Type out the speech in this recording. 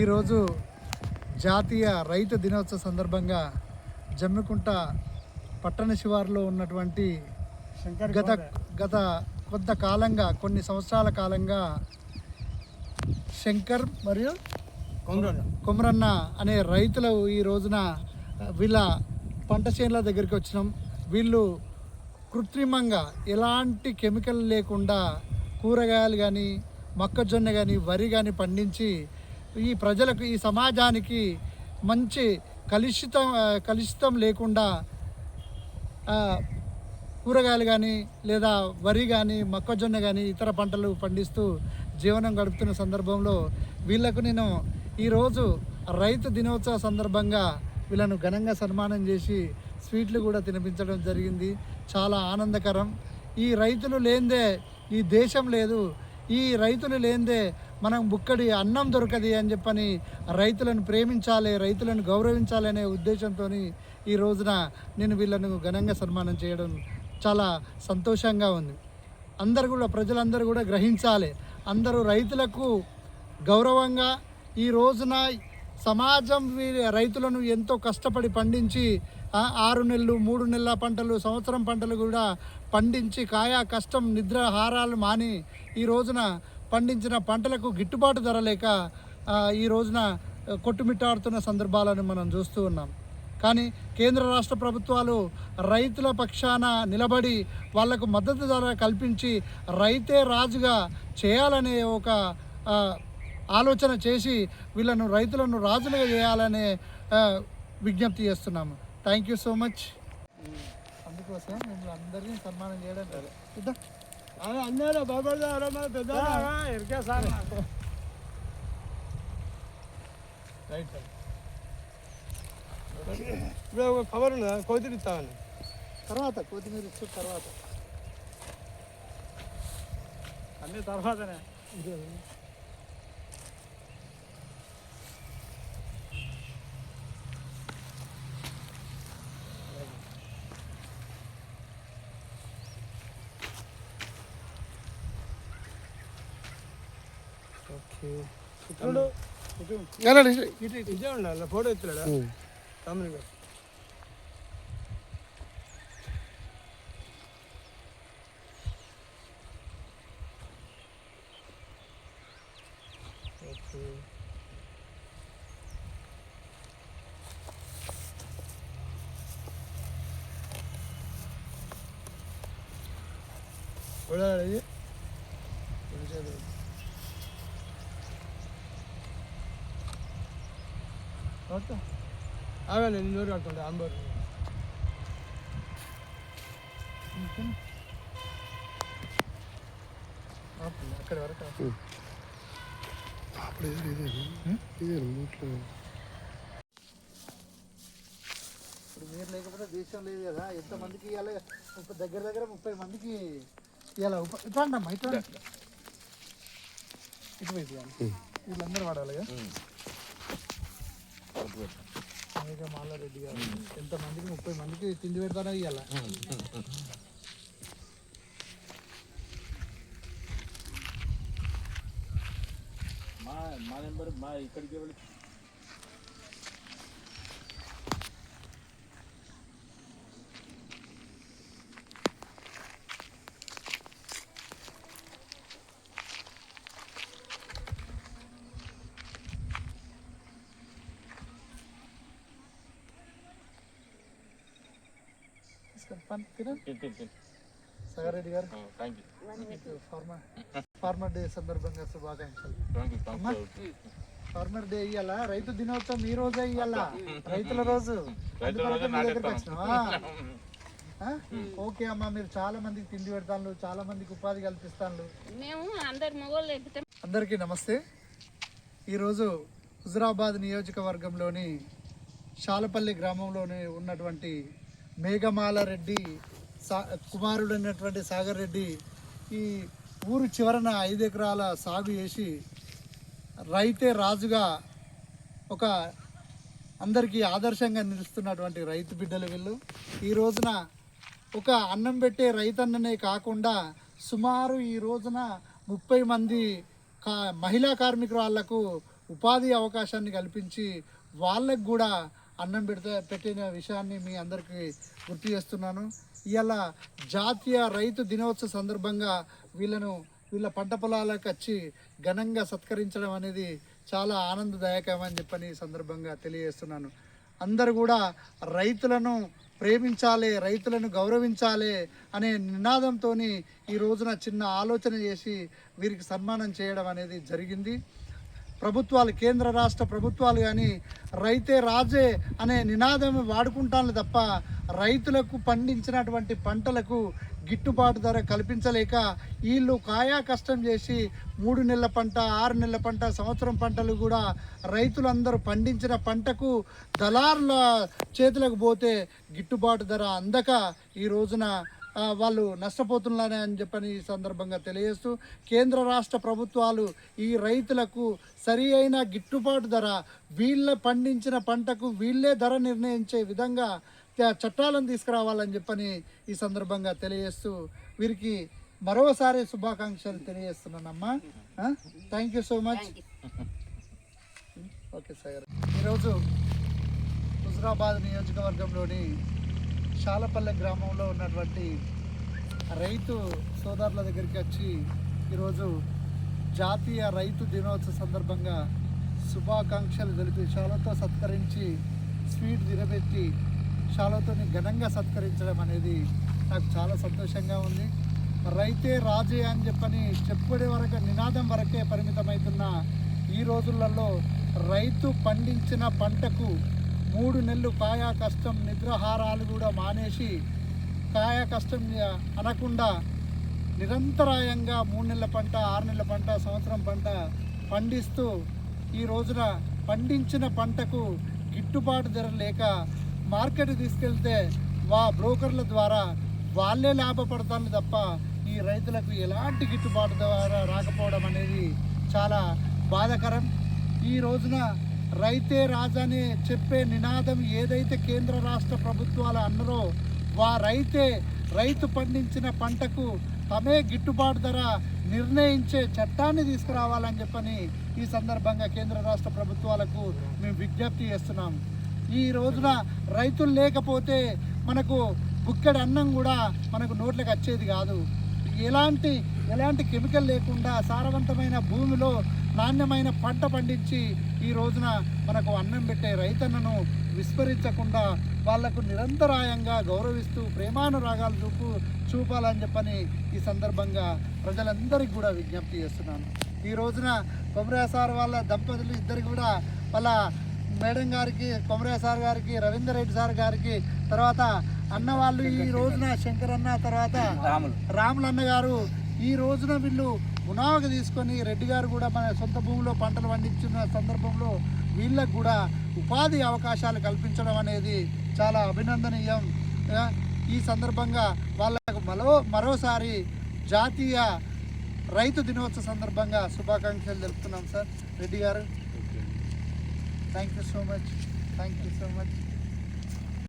ఈరోజు జాతీయ రైతు దినోత్సవ సందర్భంగా జమ్మికుంట పట్టణ శివారులో ఉన్నటువంటి గత కొంతకాలంగా కొన్ని సంవత్సరాల కాలంగా శంకర్ మరియు కొమరన్న అనే రైతులు ఈ రోజున వీళ్ళ పంట చేనుల దగ్గరికి వచ్చినాం. వీళ్ళు కృత్రిమంగా ఎలాంటి కెమికల్ లేకుండా కూరగాయలు కానీ మొక్కజొన్న కానీ వరి కానీ పండించి ఈ ప్రజలకు ఈ సమాజానికి మంచి కలుషితం లేకుండా కూరగాయలు కానీ లేదా వరి కానీ మొక్కజొన్న కానీ ఇతర పంటలు పండిస్తూ జీవనం గడుపుతున్న సందర్భంలో వీళ్లకు నేను ఈరోజు రైతు దినోత్సవ సందర్భంగా వీళ్ళను ఘనంగా సన్మానం చేసి స్వీట్లు కూడా తినిపించడం జరిగింది. చాలా ఆనందకరం. ఈ రైతులు లేనిదే ఈ దేశం లేదు, ఈ రైతులు లేనిదే మనం బుక్కడి అన్నం దొరకది అని చెప్పని రైతులను ప్రేమించాలి, రైతులను గౌరవించాలి అనే ఉద్దేశంతో ఈ రోజున నేను వీళ్ళను ఘనంగా సన్మానం చేయడం చాలా సంతోషంగా ఉంది. ప్రజలందరూ కూడా గ్రహించాలి. అందరూ రైతులకు గౌరవంగా ఈ రోజున సమాజం రైతులను ఎంతో కష్టపడి పండించి 6 నెలలు 3 నెలల పంటలు సంవత్సరం పంటలు కూడా పండించి కాయా కష్టం నిద్రాహారాలు మాని ఈ రోజున పండించిన పంటలకు గిట్టుబాటు ధర లేక ఈ రోజున కొట్టుమిట్టాడుతున్న సందర్భాలను మనం చూస్తూ ఉన్నాం. కానీ కేంద్ర రాష్ట్ర ప్రభుత్వాలు రైతుల పక్షాన నిలబడి వాళ్లకు మద్దతు ధర కల్పించి రైతే రాజుగా చేయాలనే ఒక ఆలోచన చేసి రైతులను రాజులుగా చేయాలనే విజ్ఞప్తి చేస్తున్నాము. Thank you so much. అందుకోసం మేము అందరినీ సన్మానం చేయడం రైట్. ఇప్పుడు ఒక కవర్ ఉన్నదా, కొత్తిమీర ఇస్తామని కొత్తిమీర ఇచ్చు తర్వాత అన్నీ తర్వాతనే. ఇదే ఉండాలి ఫోటో ఎత్తులేడా తమ్ముని గారు. చూడాలి ఆగాలి నూరు కడుతుండే అంబర్ అక్కడి వరకు ఇప్పుడు మీరు లేకపోతే దేశం లేదు కదా. ఎంతమందికి ఇవ్వాలి? దగ్గర 30 మందికి ఇవ్వాలి. ఇట్లా అంటమ్మా ఇట్లా ఇటువైపు వీళ్ళందరూ వాడాలి కదా. మాలారెడ్డి గారు ఎంతమందికి 30 మందికి తిండి పెడతానో ఇవ్వాల. మా నెంబర్ ఇక్కడికి సాగరెడ్డి గారు ఫార్మర్ డే సందర్భంగా శుభాకాంక్షలు. ఫార్మర్ డే ఇయ్యాల, రైతు దినోత్సవం ఈ రోజే ఇయ్యాల, రైతుల రోజు. ఓకే అమ్మా, మీరు చాలా మందికి తిండి పెడతాను, చాలా మందికి ఉపాధి కల్పిస్తాను. అందరికీ నమస్తే. ఈరోజు హుజురాబాద్ నియోజకవర్గంలోని షాలపల్లి గ్రామంలోని ఉన్నటువంటి మేఘమాల రెడ్డి కుమారుడు అయినటువంటి సాగర్ రెడ్డి ఈ ఊరు చివరన 5 ఎకరాల సాగు చేసి రైతే రాజుగా ఒక అందరికీ ఆదర్శంగా నిలుస్తున్నటువంటి రైతు బిడ్డలు వీళ్ళు. ఈ రోజున ఒక అన్నం పెట్టే రైతన్ననే కాకుండా సుమారు ఈ రోజున 30 మంది మహిళా కార్మికురాళ్లకు ఉపాధి అవకాశాన్ని కల్పించి వాళ్ళకు కూడా అన్నం పెట్టిన విషయాన్ని మీ అందరికీ గుర్తు చేస్తున్నాను. ఇవాళ జాతీయ రైతు దినోత్సవ సందర్భంగా వీళ్ళ పంట పొలాలకు వచ్చి ఘనంగా సత్కరించడం అనేది చాలా ఆనందదాయకమని చెప్పని ఈ సందర్భంగా తెలియజేస్తున్నాను. అందరూ కూడా రైతులను ప్రేమించాలి, రైతులను గౌరవించాలి అనే నినాదంతో ఈ రోజున చిన్న ఆలోచన చేసి వీరికి సన్మానం చేయడం అనేది జరిగింది. ప్రభుత్వాలు, కేంద్ర రాష్ట్ర ప్రభుత్వాలు కానీ రైతే రాజే అనే నినాదం వాడుకుంటాను తప్ప రైతులకు పండించినటువంటి పంటలకు గిట్టుబాటు ధర కల్పించలేక వీళ్ళు కాయా కష్టం చేసి 3 నెలల పంట, 6 నెలల పంట, సంవత్సరం పంటలు కూడా రైతులందరూ పండించిన పంటకు దళారుల చేతులకు పోతే గిట్టుబాటు ధర అందక ఈ రోజున వాళ్ళు నష్టపోతున్నారని అని చెప్పని ఈ సందర్భంగా తెలియజేస్తూ కేంద్ర రాష్ట్ర ప్రభుత్వాలు ఈ రైతులకు సరి అయిన గిట్టుబాటు ధర, వీళ్ళ పండించిన పంటకు వీళ్ళే ధర నిర్ణయించే విధంగా చట్టాలను తీసుకురావాలని చెప్పని ఈ సందర్భంగా తెలియజేస్తూ వీరికి మరోసారి శుభాకాంక్షలు తెలియజేస్తున్నానమ్మా. Thank you so much. Okay sir. ఈరోజు హుజురాబాద్ నియోజకవర్గంలోని శాలపల్లె గ్రామంలో ఉన్నటువంటి రైతు సోదరుల దగ్గరికి వచ్చి ఈరోజు జాతీయ రైతు దినోత్సవ సందర్భంగా శుభాకాంక్షలు తెలిపి శాలతో సత్కరించి స్వీట్ తినబెట్టి శాలతో ఘనంగా సత్కరించడం అనేది నాకు చాలా సంతోషంగా ఉంది. రైతే రాజే అని చెప్పని చెప్పే వరకు నినాదం వరకే పరిమితమవుతున్న ఈ రోజులలో రైతు పండించిన పంటకు 3 నెలలు కాయా కష్టం, నిద్రాహారాలు కూడా మానేసి కాయా కష్టం అనకుండా నిరంతరాయంగా 3 నెలల పంట, 6 నెలల పంట, సంవత్సరం పంట పండిస్తూ ఈ రోజున పండించిన పంటకు గిట్టుబాటు ధర లేక మార్కెట్ తీసుకెళ్తే బ్రోకర్ల ద్వారా వాళ్ళే లాభపడతారు తప్ప ఈ రైతులకు ఎలాంటి గిట్టుబాటు ధర రాకపోవడం అనేది చాలా బాధాకరం. ఈ రోజున రైతే రాజాని చెప్పే నినాదం ఏదైతే కేంద్ర రాష్ట్ర ప్రభుత్వాలు అన్నారో రైతు పండించిన పంటకు తమే గిట్టుబాటు ధర నిర్ణయించే చట్టాన్ని తీసుకురావాలని చెప్పని ఈ సందర్భంగా కేంద్ర రాష్ట్ర ప్రభుత్వాలకు మేము విజ్ఞప్తి చేస్తున్నాం. ఈ రోజున రైతులు లేకపోతే మనకు బుక్కెడు అన్నం కూడా మనకు నోట్లకు వచ్చేది కాదు. ఎలాంటి కెమికల్ లేకుండా సారవంతమైన భూమిలో నాణ్యమైన పంట పండించి ఈ రోజున మనకు అన్నం పెట్టే రైతన్నను విస్మరించకుండా వాళ్లకు నిరంతరాయంగా గౌరవిస్తూ ప్రేమానురాగాలు చూపాలని చెప్పని ఈ సందర్భంగా ప్రజలందరికీ కూడా విజ్ఞప్తి చేస్తున్నాను. ఈ రోజున కొమరయ్య సార్ వాళ్ళ దంపతులు ఇద్దరు కూడా వాళ్ళ మేడం గారికి, కొమరయ్య సార్ గారికి, రవీందర్ రెడ్డి సార్ గారికి, తర్వాత అన్న వాళ్ళు ఈ రోజున శంకర్ అన్న, తర్వాత రాములు అన్న గారు ఈ రోజున వీళ్ళు మునావగా తీసుకొని రెడ్డి గారు కూడా మన సొంత భూమిలో పంటలు పండించిన సందర్భంలో వీళ్ళకు కూడా ఉపాధి అవకాశాలు కల్పించడం అనేది చాలా అభినందనీయం. ఈ సందర్భంగా వాళ్ళకు మరోసారి జాతీయ రైతు దినోత్సవ సందర్భంగా శుభాకాంక్షలు తెలుపుతున్నాం సార్. రెడ్డి గారు, థ్యాంక్ యూ సో మచ్.